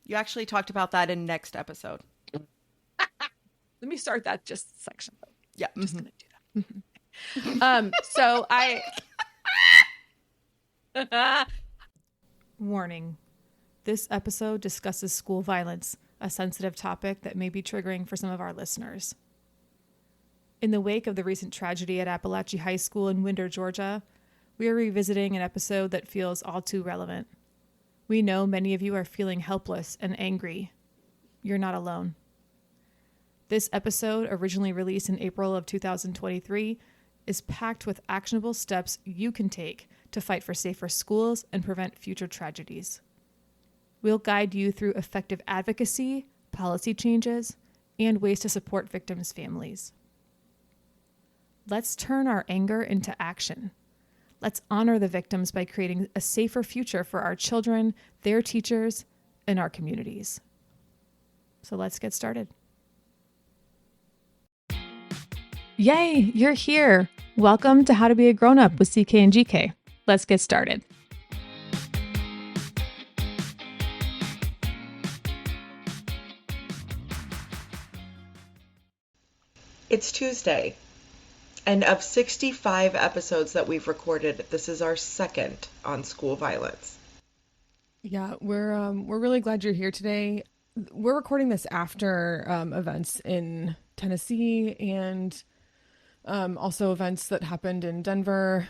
You actually talked about that in next episode. Let me start that just section. Yeah. Just gonna do that. So warning. This episode discusses school violence, a sensitive topic that may be triggering for some of our listeners. In the wake of the recent tragedy at Apalachee High School in Winder, Georgia, we are revisiting an episode that feels all too relevant. We know many of you are feeling helpless and angry. You're not alone. This episode, originally released in April of 2023, is packed with actionable steps you can take to fight for safer schools and prevent future tragedies. We'll guide you through effective advocacy, policy changes, and ways to support victims' families. Let's turn our anger into action. Let's honor the victims by creating a safer future for our children, their teachers, and our communities. So let's get started. Yay, you're here. Welcome to How to Be a Grown-Up with CK and GK. Let's get started. It's Tuesday, and of 65 episodes that we've recorded, this is our second on school violence. Yeah, we're really glad you're here today. We're recording this after events in Tennessee and also events that happened in Denver.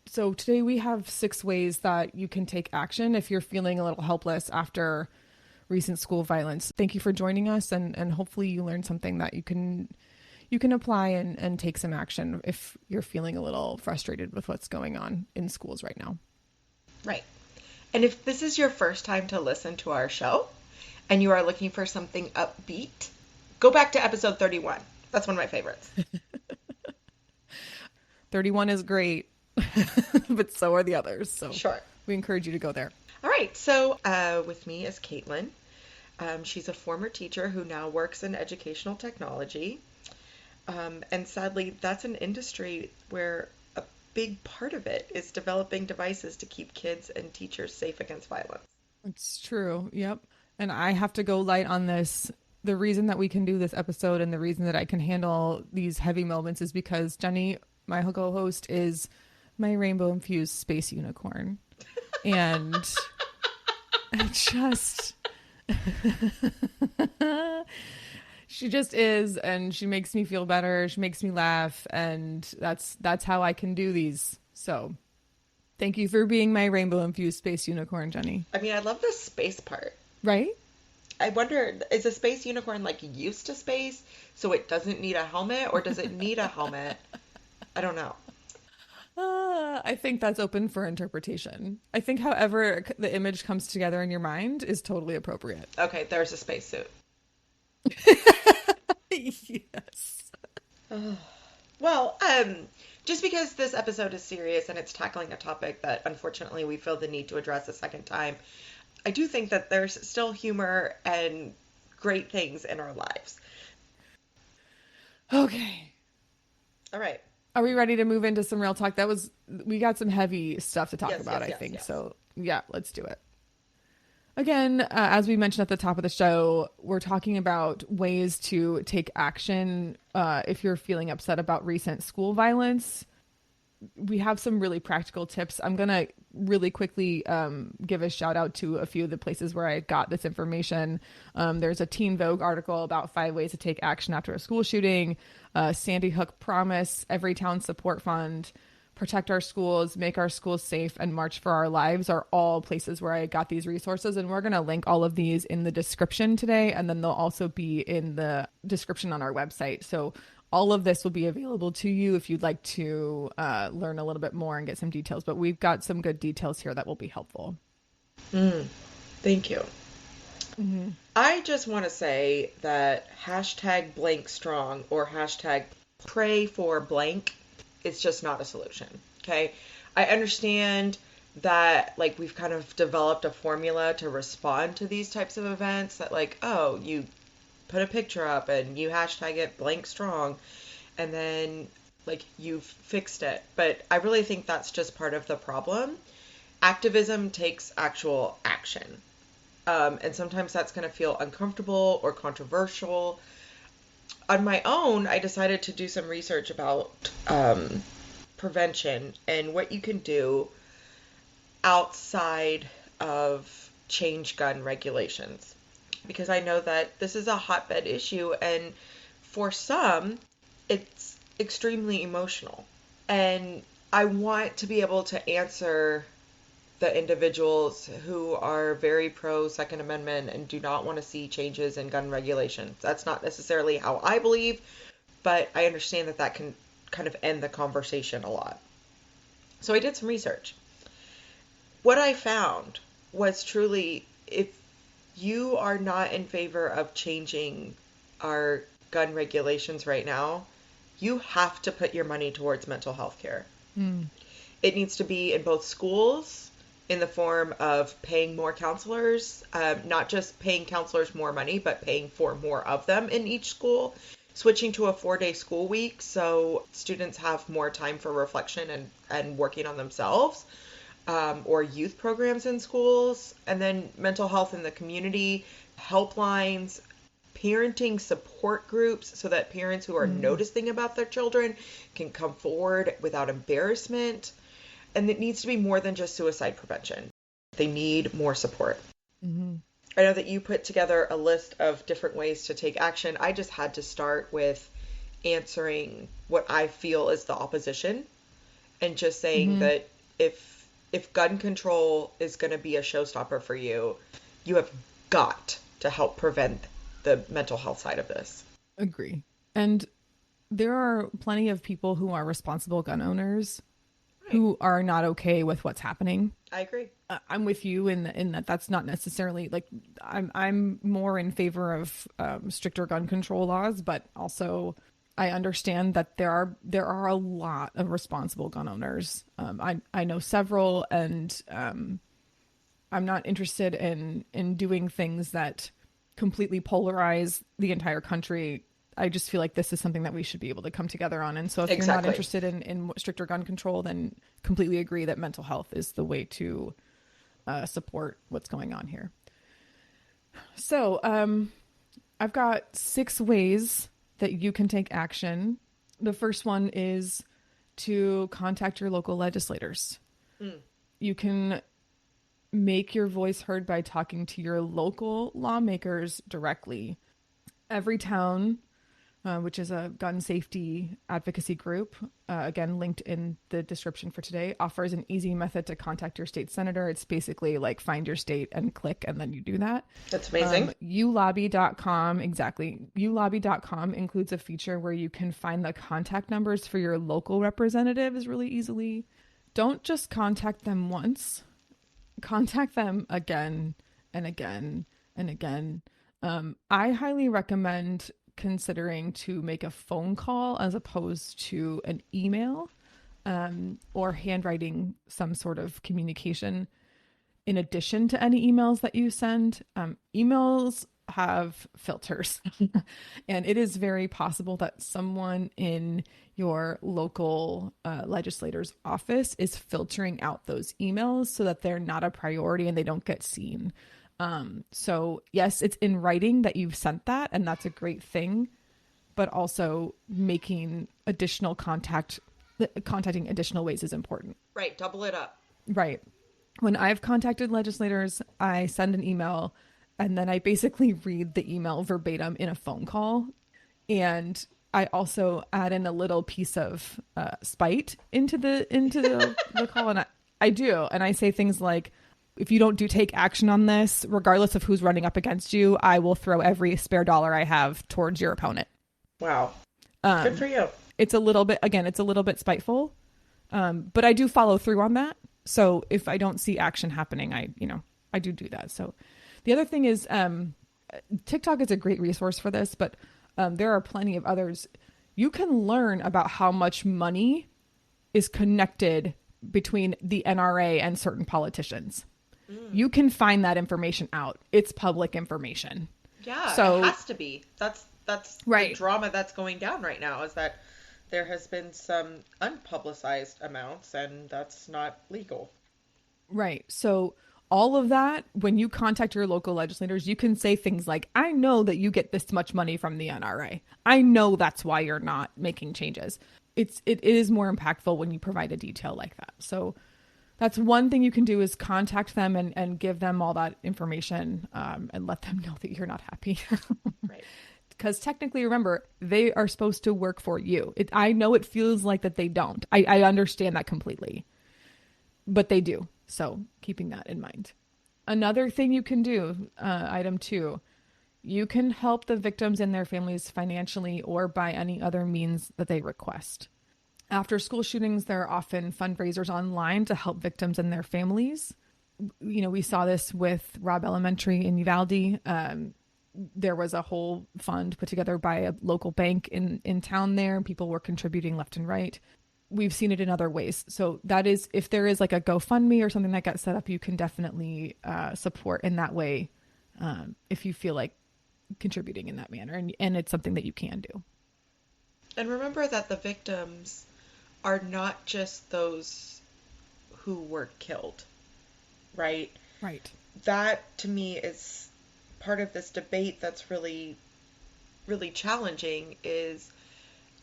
So today we have 6 ways that you can take action if you're feeling a little helpless after recent school violence. Thank you for joining us, and hopefully you learned something that you can apply and take some action if you're feeling a little frustrated with what's going on in schools right now. Right. And if this is your first time to listen to our show and you are looking for something upbeat, go back to episode 31. That's one of my favorites. 31 is great, but so are the others. So sure. We encourage you to go there. All right. So with me is Caitlin. She's a former teacher who now works in educational technology. And sadly, that's an industry where a big part of it is developing devices to keep kids and teachers safe against violence. It's true. Yep. And I have to go light on this. The reason that we can do this episode and the reason that I can handle these heavy moments is because Jenny, my co-host, is my rainbow-infused space unicorn. And I just... She just is, and she makes me feel better. She makes me laugh, and that's how I can do these. So thank you for being my rainbow-infused space unicorn, Jenny. I mean, I love the space part. Right? I wonder, is a space unicorn like used to space, so it doesn't need a helmet, or does it need a helmet? I don't know. I think that's open for interpretation. I think however the image comes together in your mind is totally appropriate. Okay, there's a spacesuit. Yes. Well, just because this episode is serious and it's tackling a topic that unfortunately we feel the need to address a second time, I do think that there's still humor and great things in our lives. Okay. All right. Are we ready to move into some real talk? We got some heavy stuff to talk about, I think. Yes. So yeah, let's do it. Again, as we mentioned at the top of the show, we're talking about ways to take action if you're feeling upset about recent school violence. We have some really practical tips. I'm going to really quickly give a shout out to a few of the places where I got this information. There's a Teen Vogue article about 5 ways to take action after a school shooting, Sandy Hook Promise, Every Town Support Fund, Protect Our Schools, Make Our Schools Safe, and March for Our Lives are all places where I got these resources. And we're going to link all of these in the description today. And then they'll also be in the description on our website. So all of this will be available to you if you'd like to learn a little bit more and get some details. But we've got some good details here that will be helpful. Thank you. Mm-hmm. I just want to say that hashtag blank strong or hashtag pray for blank is just not a solution. Okay. I understand that like we've kind of developed a formula to respond to these types of events that like, oh, you put a picture up and you hashtag it blank strong and then like you've fixed it. But I really think that's just part of the problem. Activism takes actual action. And sometimes that's going to feel uncomfortable or controversial. On my own, I decided to do some research about prevention and what you can do outside of change gun regulations. Because I know that this is a hotbed issue, and for some, it's extremely emotional. And I want to be able to answer the individuals who are very pro Second Amendment and do not want to see changes in gun regulations. That's not necessarily how I believe, but I understand that that can kind of end the conversation a lot. So I did some research. What I found was truly, if you are not in favor of changing our gun regulations right now, you have to put your money towards mental health care. It needs to be in both schools, in the form of paying more counselors, not just paying counselors more money, but paying for more of them in each school, switching to a 4-day school week so students have more time for reflection and working on themselves, or youth programs in schools, and then mental health in the community, helplines, parenting support groups so that parents who are noticing about their children can come forward without embarrassment. And it needs to be more than just suicide prevention. They need more support. I know that you put together a list of different ways to take action. I just had to start with answering what I feel is the opposition, and just saying that if gun control is going to be a showstopper for you, you have got to help prevent the mental health side of this. Agree. And there are plenty of people who are responsible gun owners who are not okay with what's happening. I agree. I'm with you in that that's not necessarily like I'm more in favor of stricter gun control laws, but also I understand that there are a lot of responsible gun owners. I know several, and I'm not interested in doing things that completely polarize the entire country. I just feel like this is something that we should be able to come together on. And so if you're not interested in stricter gun control, then completely agree that mental health is the way to support what's going on here. So I've got 6 ways that you can take action. The first one is to contact your local legislators. You can make your voice heard by talking to your local lawmakers directly. Every town, which is a gun safety advocacy group, again, linked in the description for today, offers an easy method to contact your state senator. It's basically like find your state and click, and then you do that. That's amazing. ulobby.com, exactly. ulobby.com includes a feature where you can find the contact numbers for your local representatives really easily. Don't just contact them once. Contact them again and again and again. I highly recommend considering to make a phone call as opposed to an email, or handwriting some sort of communication in addition to any emails that you send. Emails have filters and it is very possible that someone in your local legislator's office is filtering out those emails so that they're not a priority and they don't get seen. So yes, it's in writing that you've sent that, and that's a great thing, but also making additional contacting additional ways is important. Right. Double it up. Right. When I've contacted legislators, I send an email and then I basically read the email verbatim in a phone call. And I also add in a little piece of spite into the call. And I do. And I say things like, if you don't take action on this, regardless of who's running up against you, I will throw every spare dollar I have towards your opponent. Wow. Good for you. It's a little bit spiteful. But I do follow through on that. So if I don't see action happening, I do that. So the other thing is, TikTok is a great resource for this, but there are plenty of others. You can learn about how much money is connected between the NRA and certain politicians. You can find that information out. It's public information. Yeah, so it has to be. That's right. The drama that's going down right now is that there has been some unpublicized amounts, and that's not legal. Right. So All of that, when you contact your local legislators, you can say things like, I know that you get this much money from the NRA. I know that's why you're not making changes. It is more impactful when you provide a detail like that. So that's one thing you can do, is contact them and give them all that information, and let them know that you're not happy. Right. Because technically, remember, they are supposed to work for you. I know it feels like that they don't. I understand that completely. But they do. So keeping that in mind. Another thing you can do, item 2, you can help the victims and their families financially or by any other means that they request. After school shootings, there are often fundraisers online to help victims and their families. You know, we saw this with Robb Elementary in Uvalde. There was a whole fund put together by a local bank in town there. People were contributing left and right. We've seen it in other ways. So that is, if there is like a GoFundMe or something that got set up, you can definitely support in that way, if you feel like contributing in that manner. And it's something that you can do. And remember that the victims are not just those who were killed, right? Right. That, to me, is part of this debate that's really, really challenging, is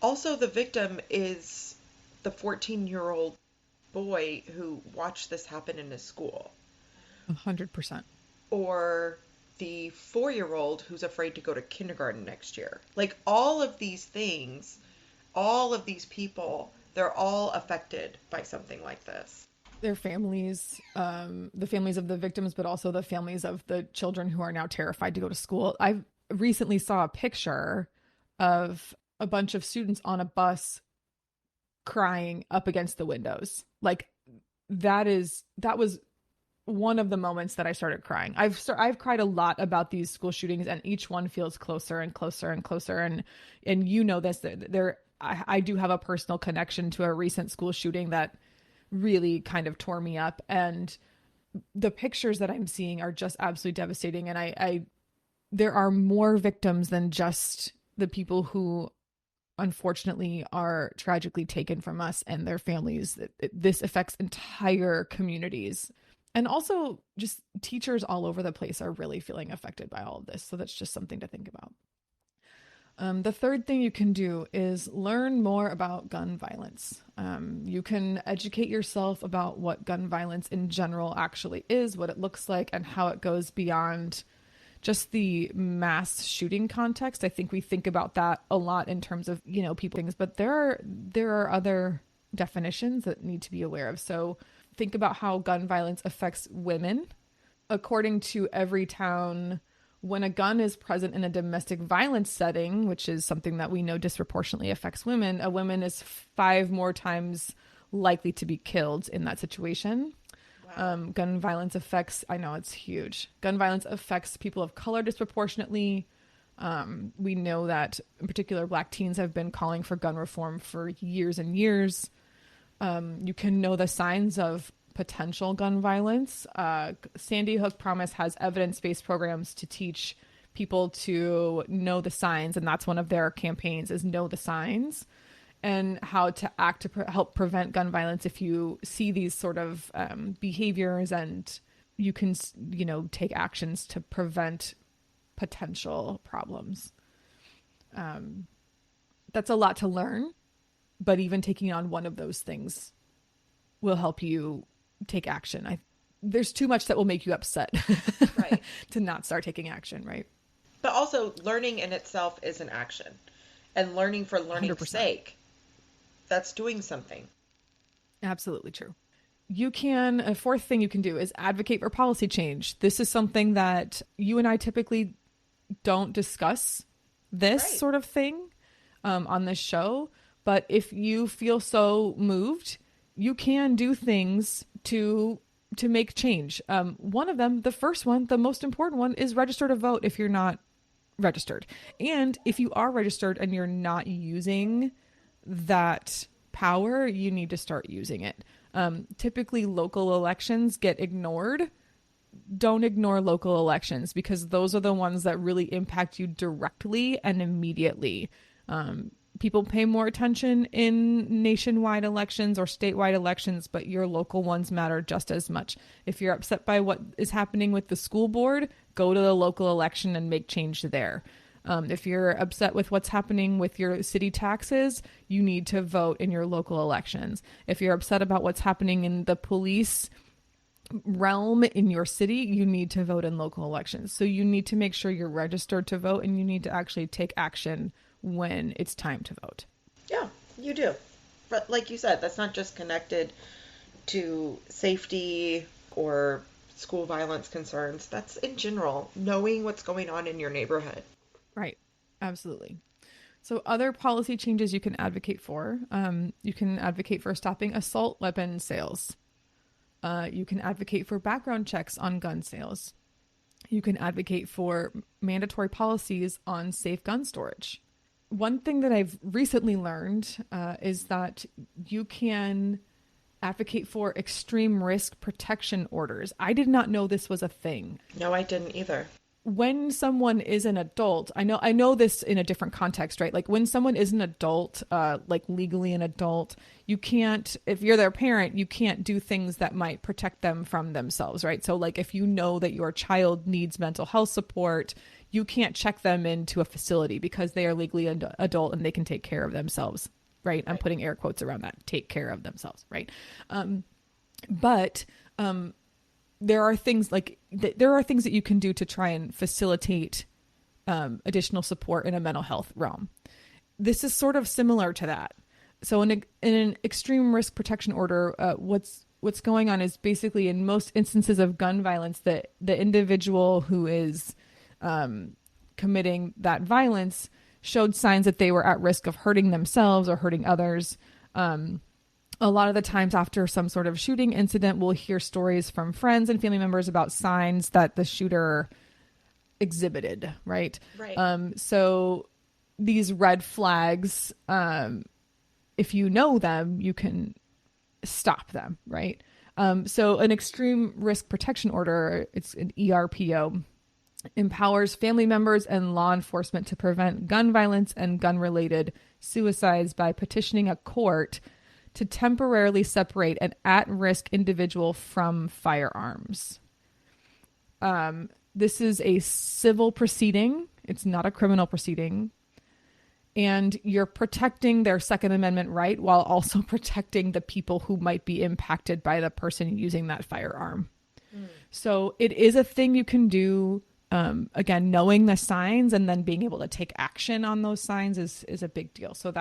also the victim is the 14-year-old boy who watched this happen in his school. 100%. Or the 4-year-old who's afraid to go to kindergarten next year. Like, all of these things, all of these people, they're all affected by something like this. Their families, the families of the victims, but also the families of the children who are now terrified to go to school. I recently saw a picture of a bunch of students on a bus crying up against the windows. Like, that was one of the moments that I started crying. I've cried a lot about these school shootings, and each one feels closer and closer and closer. And you know this, I do have a personal connection to a recent school shooting that really kind of tore me up, and the pictures that I'm seeing are just absolutely devastating. And there are more victims than just the people who unfortunately are tragically taken from us and their families. This affects entire communities. And also just teachers all over the place are really feeling affected by all of this. So that's just something to think about. The third thing you can do is learn more about gun violence. You can educate yourself about what gun violence in general actually is, what it looks like, and how it goes beyond just the mass shooting context. I think we think about that a lot in terms of, people things, but there are other definitions that need to be aware of. So think about how gun violence affects women. According to Everytown, when a gun is present in a domestic violence setting, which is something that we know disproportionately affects women, a woman is 5 more times likely to be killed in that situation. Wow. Gun violence affects, I know it's huge. Gun violence affects people of color disproportionately. We know that in particular Black teens have been calling for gun reform for years and years. You can know the signs of potential gun violence. Sandy Hook Promise has evidence-based programs to teach people to know the signs, and that's one of their campaigns, is know the signs, and how to act to help prevent gun violence if you see these sort of behaviors, and you can, take actions to prevent potential problems. That's a lot to learn, but even taking on one of those things will help you take action. There's too much that will make you upset right, to not start taking action, right? But also, learning in itself is an action, and learning for learning's 100%. sake, that's doing something. Absolutely true. A fourth thing you can do is advocate for policy change. This is something that you and I typically don't discuss this Right. sort of thing on this show. But if you feel so moved, you can do things to make change. One of them, the first one, the most important one, is register to vote if you're not registered. And if you are registered and you're not using that power, you need to start using it. Typically, local elections get ignored. Don't ignore local elections, because those are the ones that really impact you directly and immediately. people pay more attention in nationwide elections or statewide elections, but your local ones matter just as much. If you're upset by what is happening with the school board, go to the local election and make change there. If you're upset with what's happening with your city taxes, you need to vote in your local elections. If you're upset about what's happening in the police realm in your city, you need to vote in local elections. So you need to make sure you're registered to vote, and you need to actually take action when it's time to vote. Yeah, you do. But like you said, that's not just connected to safety or school violence concerns. That's in general, knowing what's going on in your neighborhood. Right. Absolutely. So other policy changes you can advocate for. You can advocate for stopping assault weapon sales. You can advocate for background checks on gun sales. You can advocate for mandatory policies on safe gun storage. One thing that I've recently learned is that you can advocate for extreme risk protection orders. I did not know this was a thing. No, I didn't either. When someone is an adult, I know this in a different context, right? Like when someone is an adult, like legally an adult, you can't, if you're their parent, you can't do things that might protect them from themselves, right? So like if you know that your child needs mental health support, you can't check them into a facility because they are legally an adult and they can take care of themselves, right? I'm putting air quotes around that, take care of themselves, right? But there are things that you can do to try and facilitate additional support in a mental health realm. This is sort of similar to that. So in an extreme risk protection order, what's going on is basically in most instances of gun violence, that the individual who is committing that violence showed signs that they were at risk of hurting themselves or hurting others. A lot of the times after some sort of shooting incident, we'll hear stories from friends and family members about signs that the shooter exhibited, right? Right. So these red flags, if you know them, you can stop them, right? So an extreme risk protection order, it's an ERPO, empowers family members and law enforcement to prevent gun violence and gun-related suicides by petitioning a court to temporarily separate an at-risk individual from firearms. This is a civil proceeding. It's not a criminal proceeding. And you're protecting their Second Amendment right while also protecting the people who might be impacted by the person using that firearm. So it is a thing you can do. Again, knowing the signs and then being able to take action on those signs is a big deal. So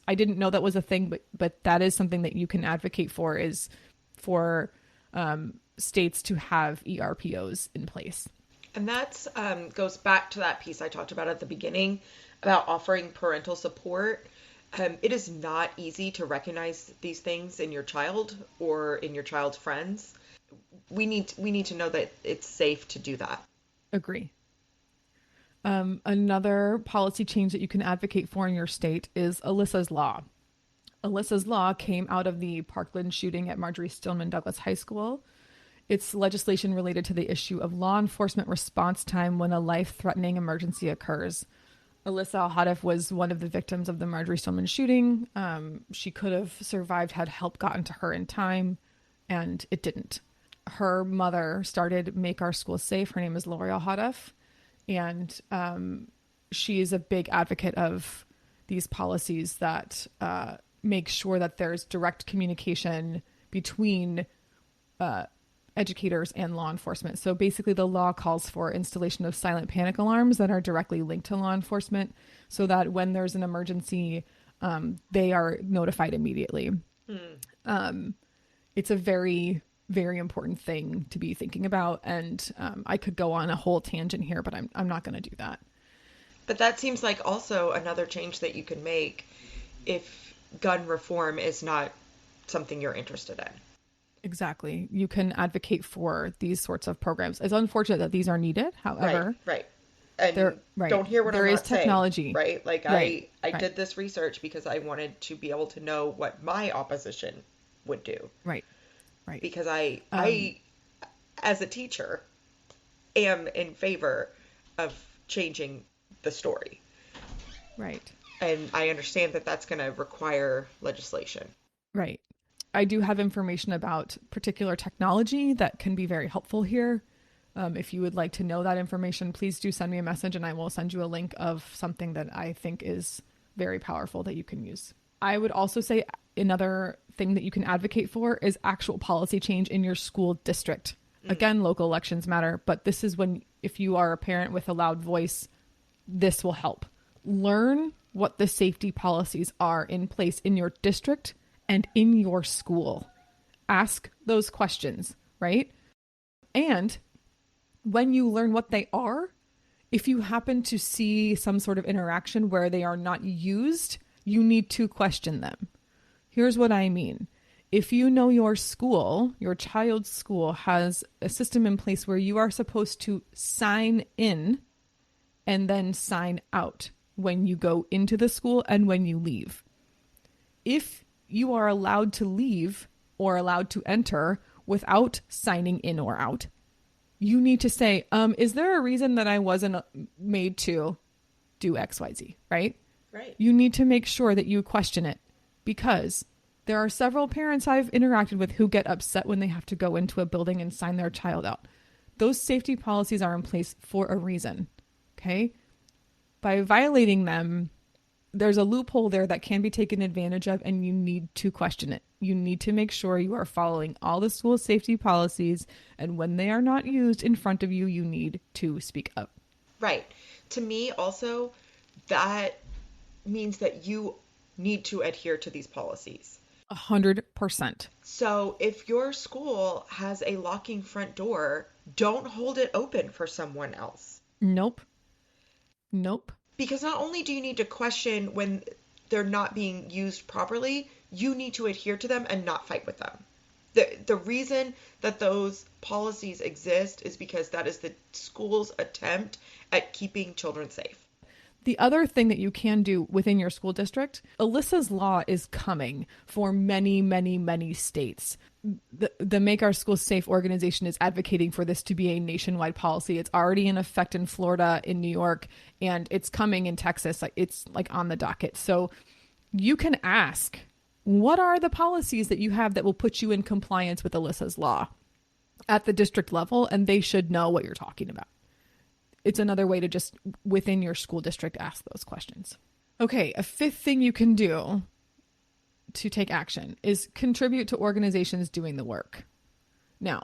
I didn't know that was a thing, but that is something that you can advocate for, is for states to have ERPOs in place. And that's goes back to that piece I talked about at the beginning about offering parental support. It is not easy to recognize these things in your child or in your child's friends. We need to know that it's safe to do that. Agree. Another policy change that you can advocate for in your state is Alyssa's Law. Alyssa's Law came out of the Parkland shooting at Marjorie Stoneman Douglas High School. It's legislation related to the issue of law enforcement response time when a life-threatening emergency occurs. Alyssa Al-Hadif was one of the victims of the Marjorie Stoneman shooting. She could have survived had help gotten to her in time, and it didn't. Her mother started Make Our Schools Safe. Her name is Lori Al-Hadif, and she is a big advocate of these policies that make sure that there's direct communication between educators and law enforcement. So basically the law calls for installation of silent panic alarms that are directly linked to law enforcement so that when there's an emergency, they are notified immediately. It's a very, very important thing to be thinking about. And I could go on a whole tangent here, but I'm not going to do that. But that seems like also another change that you can make if gun reform is not something you're interested in. Exactly. You can advocate for these sorts of programs. It's unfortunate that these are needed. However, right. And don't hear what there I'm is not technology, saying, right? Like right. I did this research because I wanted to be able to know what my opposition would do. Right. Because I as a teacher am in favor of changing the story. Right. And I understand that that's going to require legislation. Right. I do have information about particular technology that can be very helpful here. If you would like to know that information, please do send me a message and I will send you a link of something that I think is very powerful that you can use. I would also say another thing that you can advocate for is actual policy change in your school district. Again, local elections matter, but this is when, if you are a parent with a loud voice, this will help. Learn what the safety policies are in place in your district and in your school. Ask those questions, right? And when you learn what they are, if you happen to see some sort of interaction where they are not used, you need to question them. Here's what I mean. If you know your school, your child's school has a system in place where you are supposed to sign in and then sign out when you go into the school and when you leave. If you are allowed to leave or allowed to enter without signing in or out, you need to say, is there a reason that I wasn't made to do XYZ, right? Right. You need to make sure that you question it, because there are several parents I've interacted with who get upset when they have to go into a building and sign their child out. Those safety policies are in place for a reason, okay? By violating them, there's a loophole there that can be taken advantage of, and you need to question it. You need to make sure you are following all the school safety policies, and when they are not used in front of you, you need to speak up. Right. To me, also, that means that you need to adhere to these policies. 100%. So if your school has a locking front door, don't hold it open for someone else. Nope. Because not only do you need to question when they're not being used properly, you need to adhere to them and not fight with them. The reason that those policies exist is because that is the school's attempt at keeping children safe. The other thing that you can do within your school district, Alyssa's Law is coming for many, many, many states. The Make Our Schools Safe organization is advocating for this to be a nationwide policy. It's already in effect in Florida, in New York, and it's coming in Texas. It's like on the docket. So you can ask, what are the policies that you have that will put you in compliance with Alyssa's Law at the district level? And they should know what you're talking about. It's another way to just within your school district ask those questions. Okay, a fifth thing you can do to take action is contribute to organizations doing the work. Now,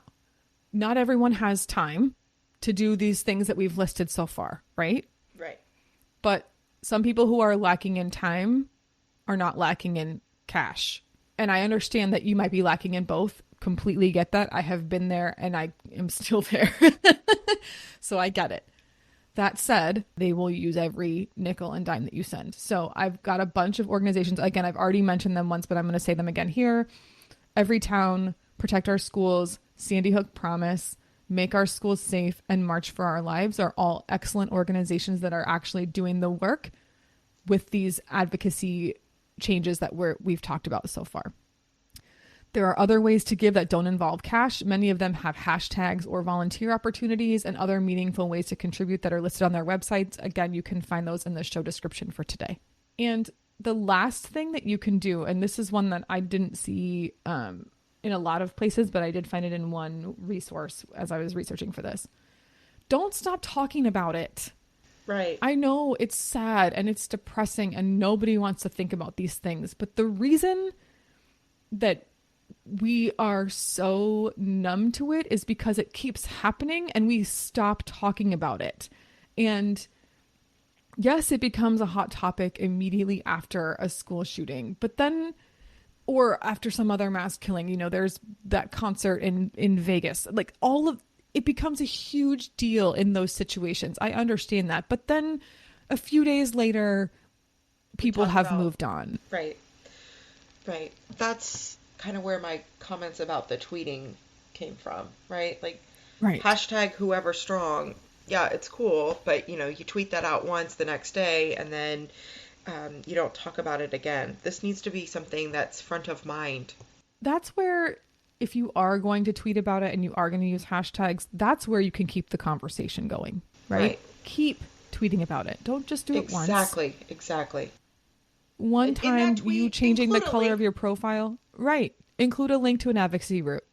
not everyone has time to do these things that we've listed so far, right? Right. But some people who are lacking in time are not lacking in cash. And I understand that you might be lacking in both. Completely get that. I have been there and I am still there. So I get it. That said, they will use every nickel and dime that you send. So I've got a bunch of organizations. Again, I've already mentioned them once, but I'm going to say them again here. Every Town, Protect Our Schools, Sandy Hook Promise, Make Our Schools Safe, and March for Our Lives are all excellent organizations that are actually doing the work with these advocacy changes that we've talked about so far. There are other ways to give that don't involve cash. Many of them have hashtags or volunteer opportunities and other meaningful ways to contribute that are listed on their websites. Again, you can find those in the show description for today. And the last thing that you can do, and this is one that I didn't see in a lot of places, but I did find it in one resource as I was researching for this. Don't stop talking about it. Right. I know it's sad and it's depressing and nobody wants to think about these things, but the reason that we are so numb to it is because it keeps happening and we stop talking about it. And yes, it becomes a hot topic immediately after a school shooting, but then, or after some other mass killing, there's that concert in Vegas, like all of it becomes a huge deal in those situations. I understand that. But then a few days later, people have moved on. Right. Right. That's kind of where my comments about the tweeting came from, right? Like, right. Hashtag whoever strong. Yeah, it's cool, but you tweet that out once the next day and then you don't talk about it again. This needs to be something that's front of mind. That's where, if you are going to tweet about it and you are going to use hashtags, that's where you can keep the conversation going, right? Keep tweeting about it. Don't just do it once. Exactly. one In that time tweet, you changing the include a color link. of your profile, right? Include a link to an advocacy group,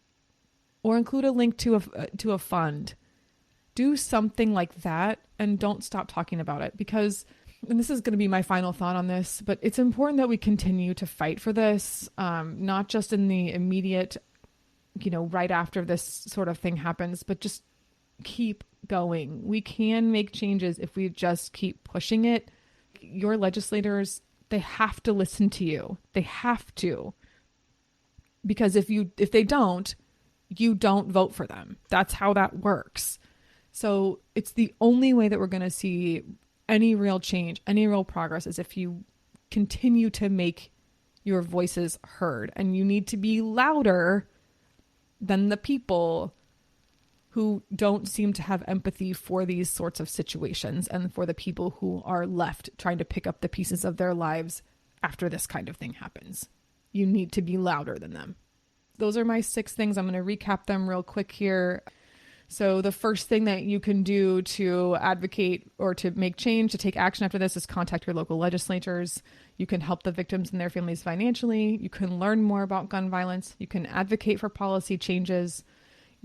or include a link to a fund. Do something like that, and don't stop talking about it, because, and this is going to be my final thought on this, but it's important that we continue to fight for this, not just in the immediate, right after this sort of thing happens, but just keep going. We can make changes if we just keep pushing it. Your legislators, they have to listen to you. They have to. Because if they don't, you don't vote for them. That's how that works. So it's the only way that we're going to see any real change, any real progress, is if you continue to make your voices heard. And you need to be louder than the people who don't seem to have empathy for these sorts of situations, and for the people who are left trying to pick up the pieces of their lives after this kind of thing happens. You need to be louder than them. Those are my 6 things. I'm going to recap them real quick here. So the first thing that you can do to advocate or to make change, to take action after this, is contact your local legislators. You can help the victims and their families financially. You can learn more about gun violence. You can advocate for policy changes.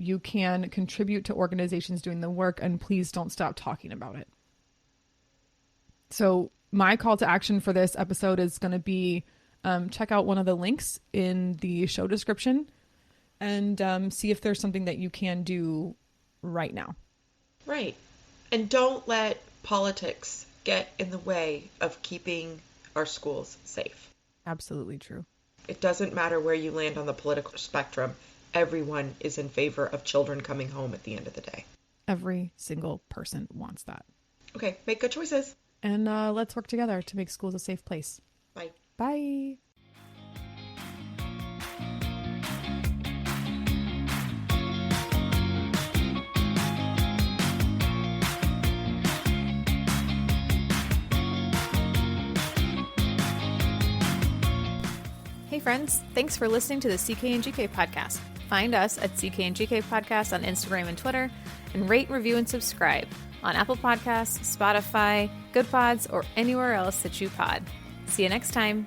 You can contribute to organizations doing the work, and please don't stop talking about it. So my call to action for this episode is going to be check out one of the links in the show description and see if there's something that you can do right now. Right. And don't let politics get in the way of keeping our schools safe. Absolutely true. It doesn't matter where you land on the political spectrum. Everyone is in favor of children coming home at the end of the day. Every single person wants that. Okay, make good choices. And let's work together to make schools a safe place. Bye. Bye. Hey friends, thanks for listening to the CK and GK podcast. Find us at CK and GK podcast on Instagram and Twitter, and rate, review, and subscribe on Apple Podcasts, Spotify, Good Pods, or anywhere else that you pod. See you next time.